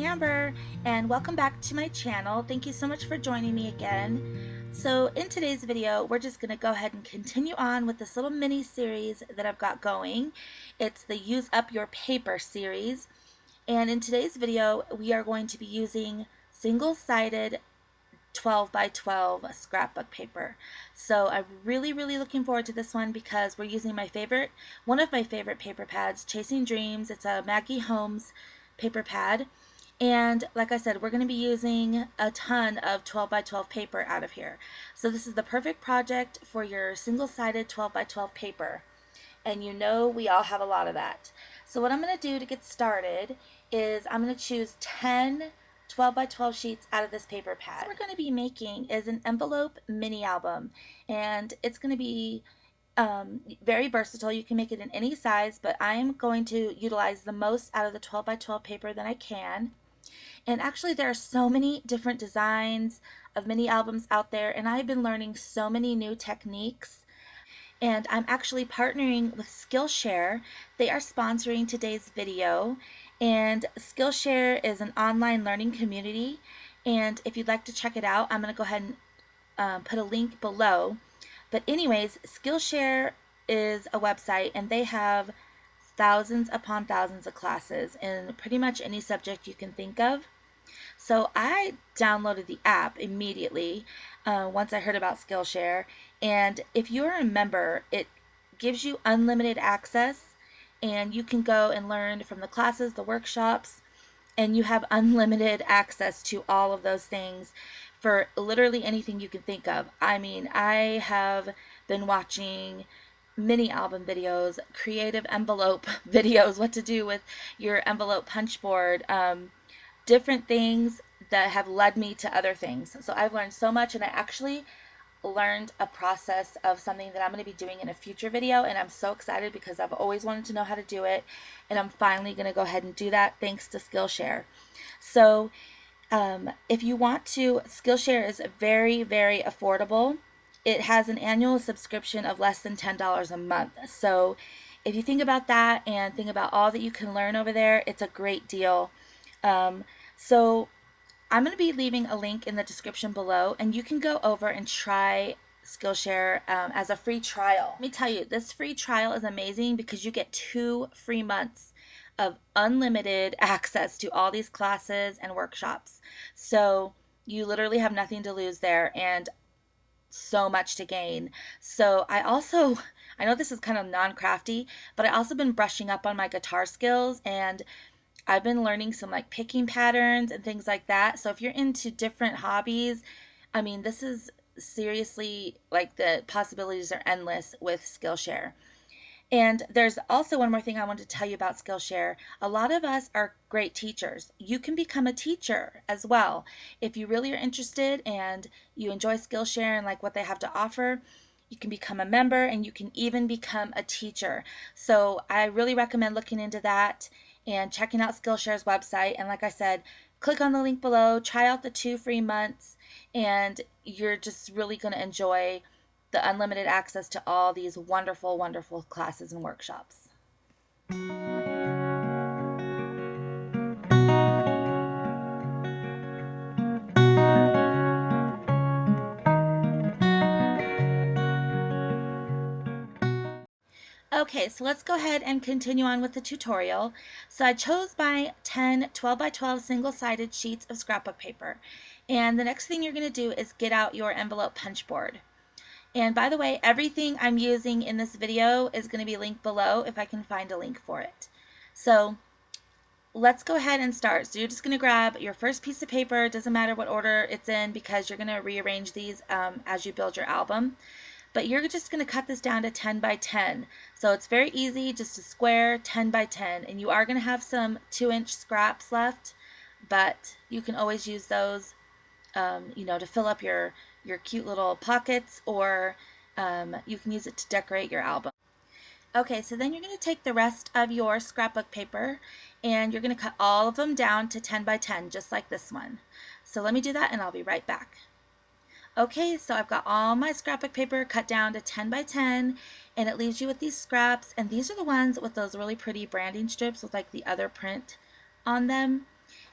Amber, and welcome back to my channel. Thank you so much for joining me again. So in today's video, we're just going to go ahead and continue on with this little mini series that I've got going. It's the Use Up Your Paper series, and in today's video we are going to be using single-sided 12 by 12 scrapbook paper. So I'm really looking forward to this one because we're using one of my favorite paper pads, Chasing Dreams. It's a Maggie Holmes paper pad, and like I said, we're going to be using a ton of 12 by 12 paper out of here. So this is the perfect project for your single-sided 12 by 12 paper, and you know we all have a lot of that. So what I'm going to do to get started is I'm going to choose 10 12 by 12 sheets out of this paper pad. What we're going to be making is an envelope mini album, and it's going to be very versatile. You can make it in any size, but I'm going to utilize the most out of the 12 by 12 paper that I can. And actually there are so many different designs of mini albums out there, and I've been learning so many new techniques. And I'm actually partnering with Skillshare. They are sponsoring today's video, and Skillshare is an online learning community, and if you'd like to check it out, I'm going to go ahead and put a link below. But anyways, Skillshare is a website, and they have thousands upon thousands of classes in pretty much any subject you can think of. So I downloaded the app immediately once I heard about Skillshare, and if you're a member, it gives you unlimited access, and you can go and learn from the classes, the workshops, and you have unlimited access to all of those things for literally anything you can think of. I mean, I have been watching mini album videos, creative envelope videos, what to do with your envelope punch board, different things that have led me to other things. So I've learned so much, and I actually learned a process of something that I'm going to be doing in a future video, and I'm so excited because I've always wanted to know how to do it, and I'm finally going to go ahead and do that thanks to Skillshare. So if you want to, Skillshare is very affordable. It has an annual subscription of less than $10 a month. So if you think about that and think about all that you can learn over there, it's a great deal. So I'm going to be leaving a link in the description below, and you can go over and try Skillshare as a free trial. Let me tell you, this free trial is amazing because you get 2 free months of unlimited access to all these classes and workshops. So you literally have nothing to lose there, and so much to gain. So I know this is kind of non-crafty, but I also been brushing up on my guitar skills, and I've been learning some like picking patterns and things like that. So if you're into different hobbies, I mean, this is seriously, like, the possibilities are endless with Skillshare. And there's also one more thing I want to tell you about Skillshare. A lot of us are great teachers. You can become a teacher as well. If you really are interested and you enjoy Skillshare and like what they have to offer, you can become a member, and you can even become a teacher. So I really recommend looking into that and checking out Skillshare's website. And like I said, click on the link below, try out the 2 free months, and you're just really going to enjoy the unlimited access to all these wonderful classes and workshops. Okay, so let's go ahead and continue on with the tutorial. So I chose my 10 12 by 12 single-sided sheets of scrapbook paper. And the next thing you're going to do is get out your envelope punch board. And by the way, everything I'm using in this video is going to be linked below if I can find a link for it. So let's go ahead and start. So you're just going to grab your first piece of paper. It doesn't matter what order it's in because you're going to rearrange these as you build your album. But you're just going to cut this down to 10 by 10. So it's very easy, just a square 10 by 10. And you are going to have some 2-inch scraps left, but you can always use those to fill up your cute little pockets, or you can use it to decorate your album. Okay, so then you're going to take the rest of your scrapbook paper, and you're going to cut all of them down to 10 by 10, just like this one. So let me do that, and I'll be right back. Okay, so I've got all my scrapbook paper cut down to 10 by 10, and it leaves you with these scraps, and these are the ones with those really pretty branding strips with like the other print on them.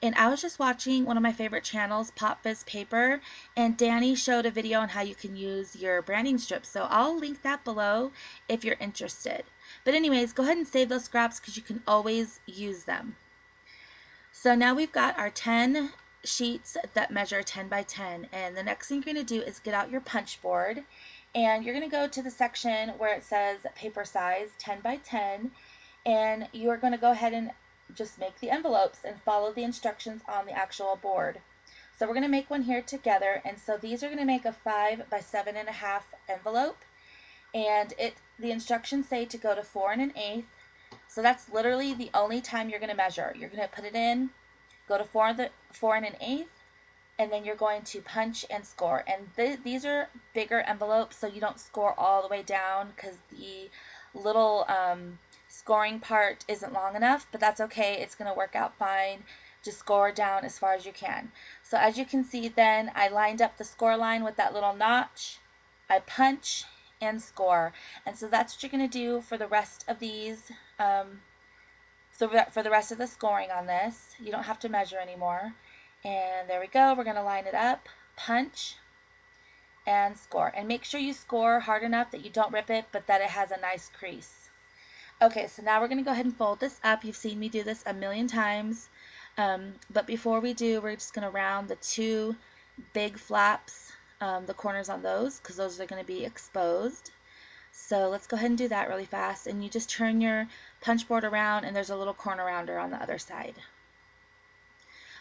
And I was just watching one of my favorite channels, Fizz Paper, and Danny showed a video on how you can use your branding strips. So I'll link that below if you're interested. But anyways, go ahead and save those scraps because you can always use them. So now we've got our 10 sheets that measure 10 by 10. And the next thing you're going to do is get out your punch board. And you're going to go to the section where it says paper size 10 by 10. And you're going to go ahead and just make the envelopes and follow the instructions on the actual board. So we're going to make one here together. And so these are going to make a 5 by 7.5 envelope. And the instructions say to go to 4 1/8. So that's literally the only time you're going to measure. You're going to put it in, go to 4 1/8, and then you're going to punch and score. And these are bigger envelopes, so you don't score all the way down because the little scoring part isn't long enough, but that's okay. It's going to work out fine. Just score down as far as you can. So as you can see, then I lined up the score line with that little notch. I punch and score. And so that's what you're going to do for the rest of these, for the rest of the scoring on this. You don't have to measure anymore. And there we go. We're going to line it up, punch, and score. And make sure you score hard enough that you don't rip it, but that it has a nice crease. Okay, so now we're going to go ahead and fold this up. You've seen me do this a million times. But before we do, we're just going to round the 2 big flaps, the corners on those, because those are going to be exposed. So let's go ahead and do that really fast. And you just turn your punch board around, and there's a little corner rounder on the other side.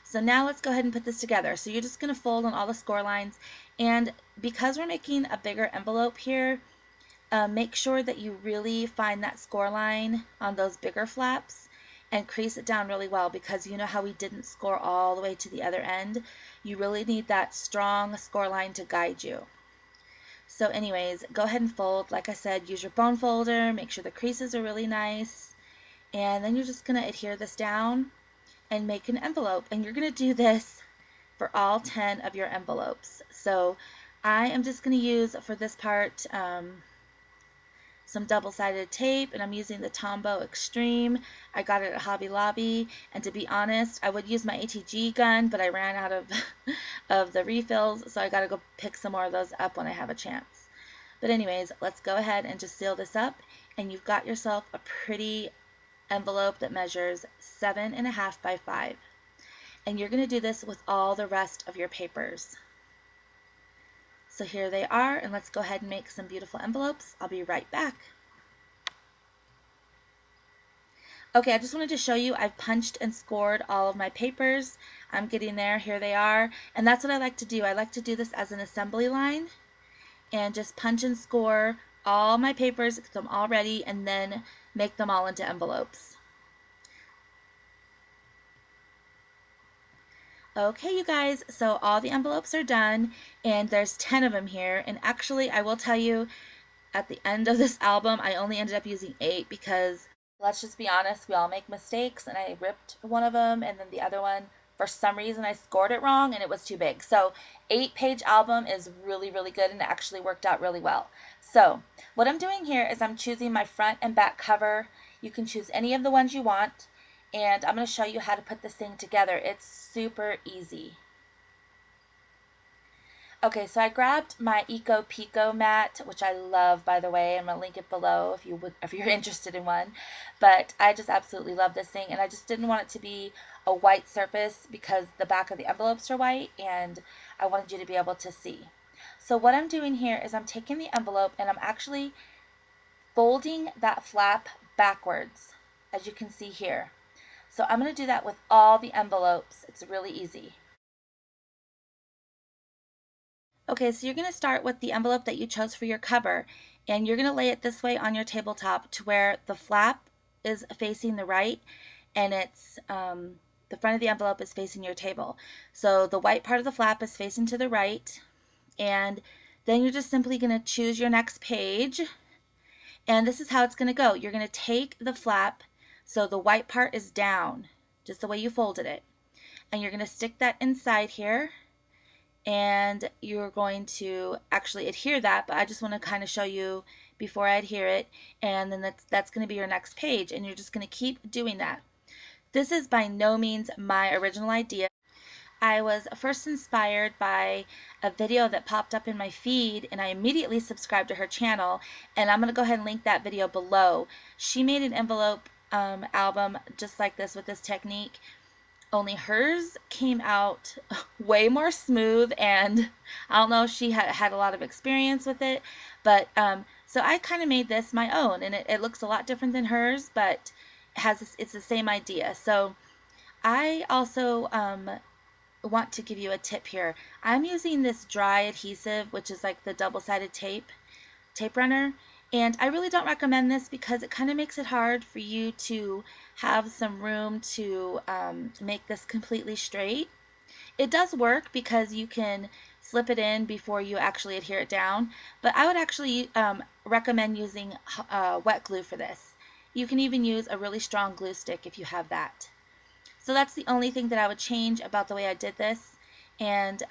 So now let's go ahead and put this together. So you're just going to fold on all the score lines. And because we're making a bigger envelope here, make sure that you really find that score line on those bigger flaps and crease it down really well, because you know how we didn't score all the way to the other end. You really need that strong score line to guide you. So anyways, go ahead and fold. Like I said, use your bone folder, make sure the creases are really nice, and then you're just going to adhere this down and make an envelope. And you're going to do this for all 10 of your envelopes. So I am just going to use for this part some double-sided tape, and I'm using the Tombow Xtreme. I got it at Hobby Lobby, and to be honest, I would use my ATG gun, but I ran out of of the refills, so I got to go pick some more of those up when I have a chance. But anyways, let's go ahead and just seal this up, and you've got yourself a pretty envelope that measures 7.5 by 5. And you're going to do this with all the rest of your papers. So here they are, and let's go ahead and make some beautiful envelopes. I'll be right back. Okay, I just wanted to show you I've punched and scored all of my papers. I'm getting there. Here they are. And that's what I like to do. I like to do this as an assembly line and just punch and score all my papers, get them all ready, and then make them all into envelopes. Okay, you guys, so all the envelopes are done, and there's 10 of them here. And actually, I will tell you, at the end of this album, I only ended up using 8 because, let's just be honest, we all make mistakes, and I ripped one of them, and then the other one, for some reason, I scored it wrong, and it was too big. So 8-page album is really, really good, and it actually worked out really well. So what I'm doing here is I'm choosing my front and back cover. You can choose any of the ones you want. And I'm going to show you how to put this thing together. It's super easy. Okay, so I grabbed my Ecopeco mat, which I love, by the way. I'm going to link it below if you're interested in one. But I just absolutely love this thing, and I just didn't want it to be a white surface because the back of the envelopes are white, and I wanted you to be able to see. So what I'm doing here is I'm taking the envelope and I'm actually folding that flap backwards, as you can see here. So I'm going to do that with all the envelopes. It's really easy. Okay, so you're going to start with the envelope that you chose for your cover, and you're going to lay it this way on your tabletop to where the flap is facing the right, and it's the front of the envelope is facing your table. So the white part of the flap is facing to the right, and then you're just simply going to choose your next page, and this is how it's going to go. You're going to take the flap, so the white part is down, just the way you folded it. And you're going to stick that inside here. And you're going to actually adhere that, but I just want to kind of show you before I adhere it. And then that's going to be your next page. And you're just going to keep doing that. This is by no means my original idea. I was first inspired by a video that popped up in my feed, and I immediately subscribed to her channel, and I'm going to go ahead and link that video below. She made an envelope album just like this with this technique, only hers came out way more smooth, and I don't know if she had a lot of experience with it, but so I kind of made this my own, and it looks a lot different than hers, but it's the same idea. So I also want to give you a tip here. I'm using this dry adhesive, which is like the double-sided tape runner, and I really don't recommend this because it kind of makes it hard for you to have some room to make this completely straight. It does work because you can slip it in before you actually adhere it down, but I would actually recommend using wet glue for this. You can even use a really strong glue stick if you have that. So that's the only thing that I would change about the way I did this, and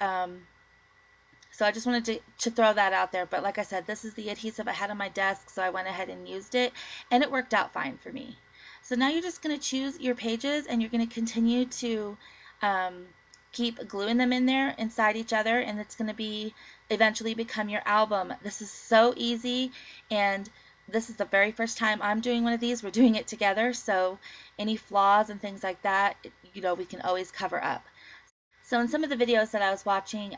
so I just wanted to throw that out there. But like I said, this is the adhesive I had on my desk, so I went ahead and used it, and it worked out fine for me. So now you're just going to choose your pages, and you're going to continue to keep gluing them in there inside each other, and it's going to eventually become your album. This is so easy, and this is the very first time I'm doing one of these. We're doing it together, so any flaws and things like that, we can always cover up. So in some of the videos that I was watching,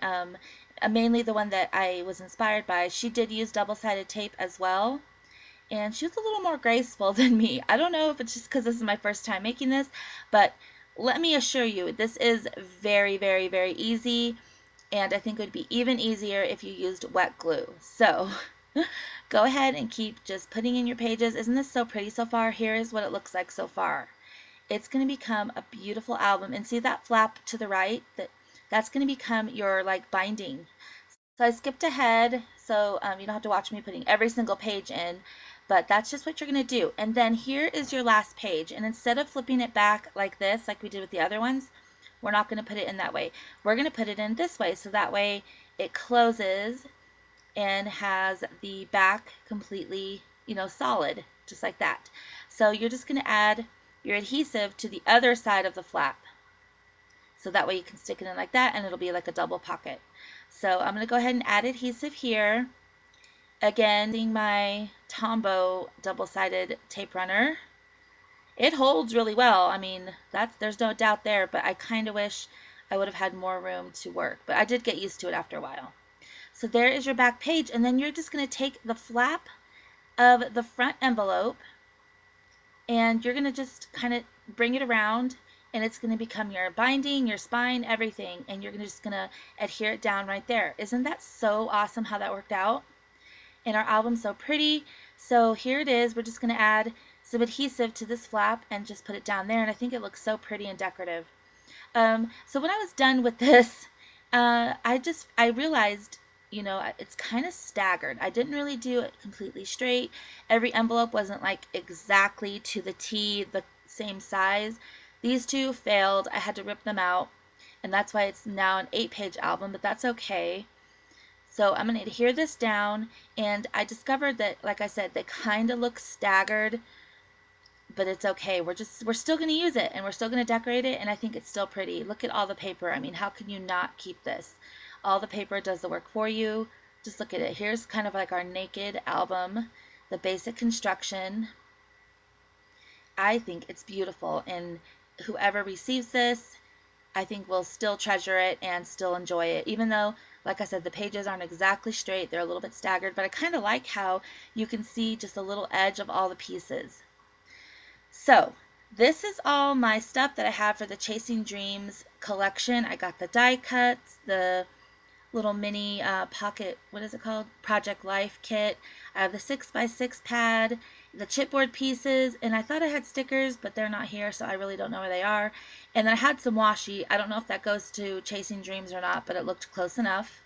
mainly the one that I was inspired by, she did use double-sided tape as well, and she was a little more graceful than me. I don't know if it's just because this is my first time making this, but let me assure you, this is very, very, very easy, and I think it would be even easier if you used wet glue. So go ahead and keep just putting in your pages. Isn't this so pretty so far? Here is what it looks like so far. It's going to become a beautiful album. And see that flap to the right? That's going to become your like binding. So I skipped ahead, so you don't have to watch me putting every single page in, but that's just what you're going to do. And then here is your last page. And instead of flipping it back like this, like we did with the other ones, we're not going to put it in that way. We're going to put it in this way, so that way it closes and has the back completely, solid, just like that. So you're just going to add your adhesive to the other side of the flap. So that way you can stick it in like that, and it'll be like a double pocket. So I'm going to go ahead and add adhesive here. Again, using my Tombow double-sided tape runner. It holds really well. I mean, there's no doubt there, but I kind of wish I would have had more room to work. But I did get used to it after a while. So there is your back page, and then you're just going to take the flap of the front envelope, and you're going to just kind of bring it around, and it's going to become your binding, your spine, everything, and you're just going to adhere it down right there. Isn't that so awesome how that worked out? And our album's so pretty. So here it is. We're just going to add some adhesive to this flap and just put it down there, and I think it looks so pretty and decorative. So when I was done with this, I realized, it's kind of staggered. I didn't really do it completely straight. Every envelope wasn't like exactly to the T, the same size. These two failed. I had to rip them out, and that's why it's now an 8-page album, but that's okay. So I'm going to adhere this down, and I discovered that, like I said, they kind of look staggered, but it's okay. We're still going to use it, and we're still going to decorate it, and I think it's still pretty. Look at all the paper. I mean, how can you not keep this? All the paper does the work for you. Just look at it. Here's kind of like our naked album, the basic construction. I think it's beautiful, and whoever receives this, I think will still treasure it and still enjoy it, even though, like I said, the pages aren't exactly straight. They're a little bit staggered, but I kind of like how you can see just a little edge of all the pieces. So this is all my stuff that I have for the Chasing Dreams collection. I got the die cuts, the little mini pocket, what is it called? Project Life kit. I have the 6x6 pad, the chipboard pieces, and I thought I had stickers, but they're not here, so I really don't know where they are. And then I had some washi. I don't know if that goes to Chasing Dreams or not, but it looked close enough.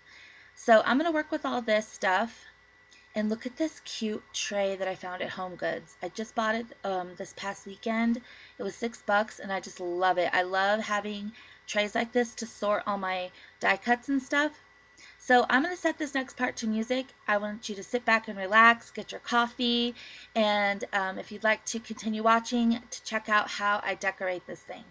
So I'm going to work with all this stuff. And look at this cute tray that I found at Home Goods. I just bought it this past weekend. It was $6, and I just love it. I love having trays like this to sort all my die cuts and stuff. So I'm going to set this next part to music. I want you to sit back and relax, get your coffee, and if you'd like to continue watching, to check out how I decorate this thing.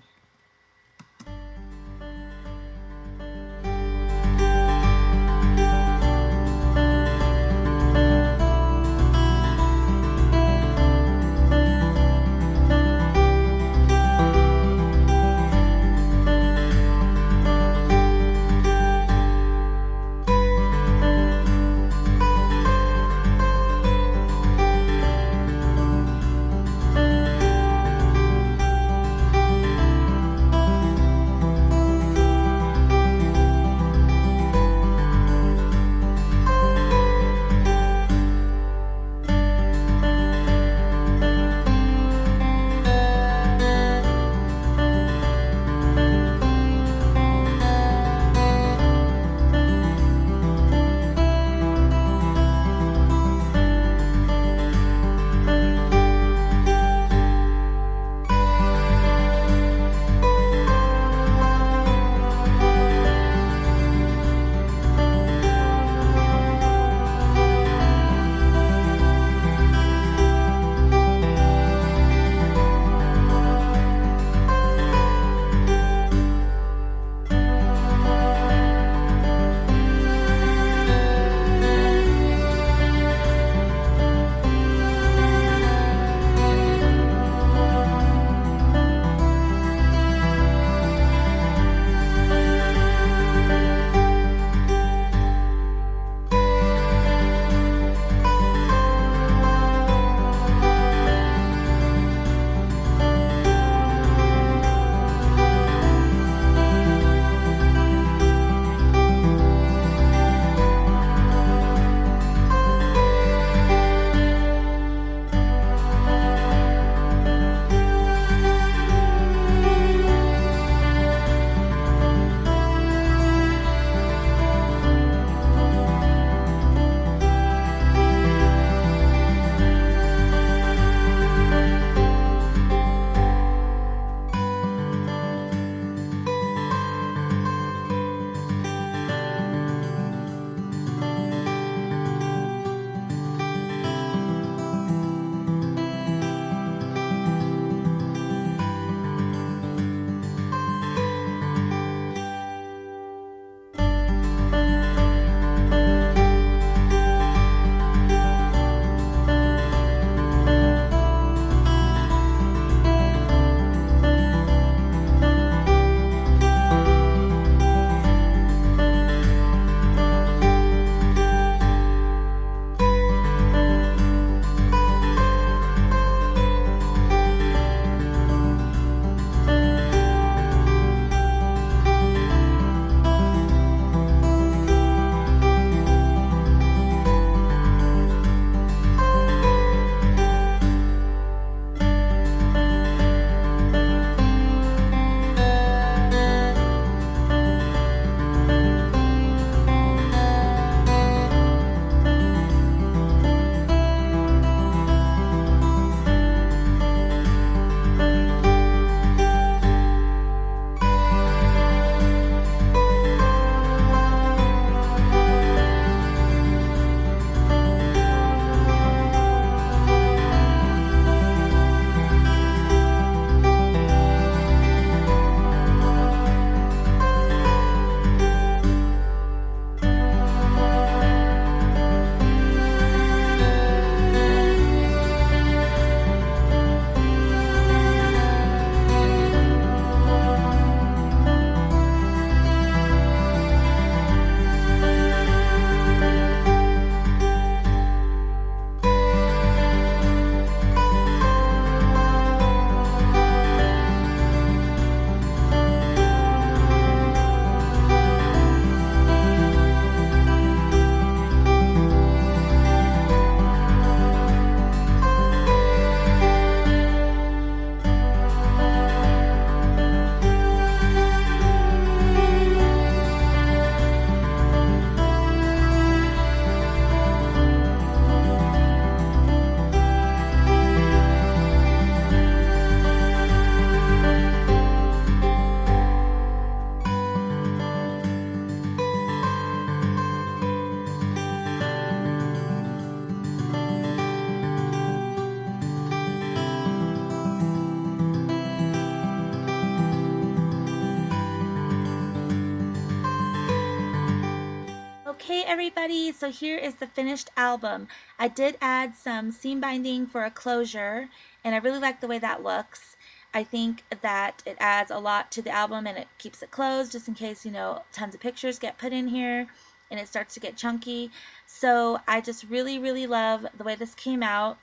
everybody, so here is the finished album. I did add some seam binding for a closure, and I really like the way that looks. I think that it adds a lot to the album and it keeps it closed just in case, you know, tons of pictures get put in here and it starts to get chunky. So I just really love the way this came out,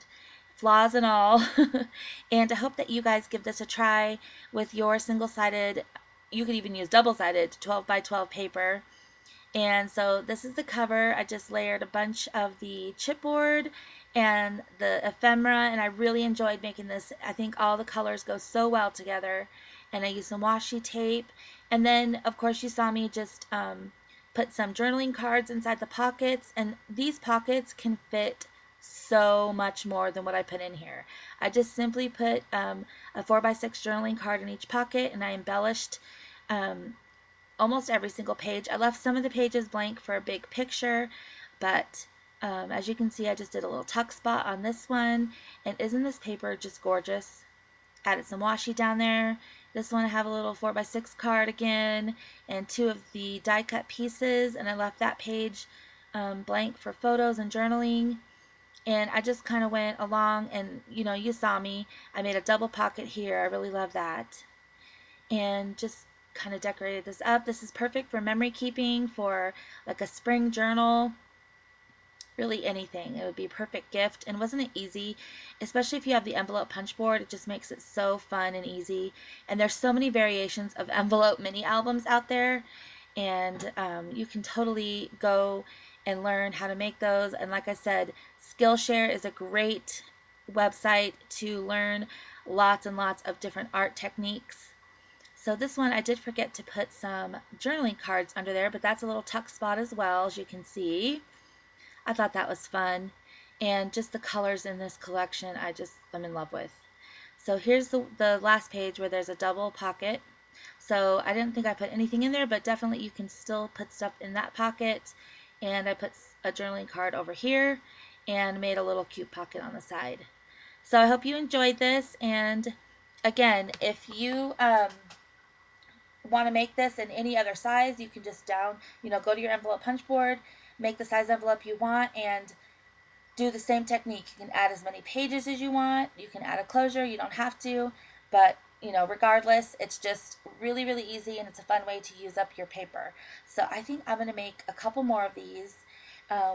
flaws and all. And I hope that you guys give this a try with your single-sided, you could even use double-sided 12 by 12 paper. And so this is the cover. I just layered a bunch of the chipboard and the ephemera, and I really enjoyed making this. I think all the colors go so well together. And I used some washi tape. And then, of course, you saw me just put some journaling cards inside the pockets. And these pockets can fit so much more than what I put in here. I just simply put a 4x6 journaling card in each pocket, and I embellished almost every single page. I left some of the pages blank for a big picture, but as you can see, I just did a little tuck spot on this one. And isn't this paper just gorgeous? Added some washi down there. This one I have a little 4x6 card again, and 2 of the die cut pieces, and I left that page blank for photos and journaling. And I just kind of went along, and you know, you saw me. I made a double pocket here. I really love that. And just kind of decorated this up. This is perfect for memory keeping, for like a spring journal, really anything. It would be a perfect gift. And wasn't it easy? Especially if you have the envelope punch board, it just makes it so fun and easy. And there's so many variations of envelope mini albums out there, and you can totally go and learn how to make those. And like I said, Skillshare is a great website to learn lots and lots of different art techniques. So this one I did forget to put some journaling cards under there, but that's a little tuck spot as well, as you can see. I thought that was fun. And just the colors in this collection, I'm in love with. So here's the last page where there's a double pocket. So I didn't think I put anything in there, but definitely you can still put stuff in that pocket. And I put a journaling card over here and made a little cute pocket on the side. So I hope you enjoyed this. And again, if you want to make this in any other size, you can just go to your envelope punch board, make the size envelope you want, and do the same technique. You can add as many pages as you want. You can add a closure. You don't have to, but you know, regardless, it's just really easy, and it's a fun way to use up your paper. So I think I'm going to make a couple more of these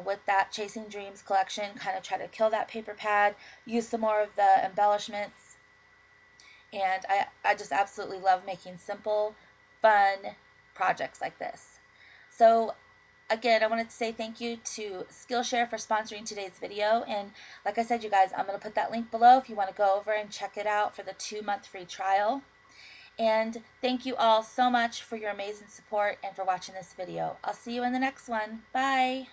with that Chasing Dreams collection, kind of try to kill that paper pad, use some more of the embellishments. And I just absolutely love making simple, fun projects like this. So again, I wanted to say thank you to Skillshare for sponsoring today's video. And like I said, you guys, I'm going to put that link below if you want to go over and check it out for the 2-month free trial. And thank you all so much for your amazing support and for watching this video. I'll see you in the next one. Bye!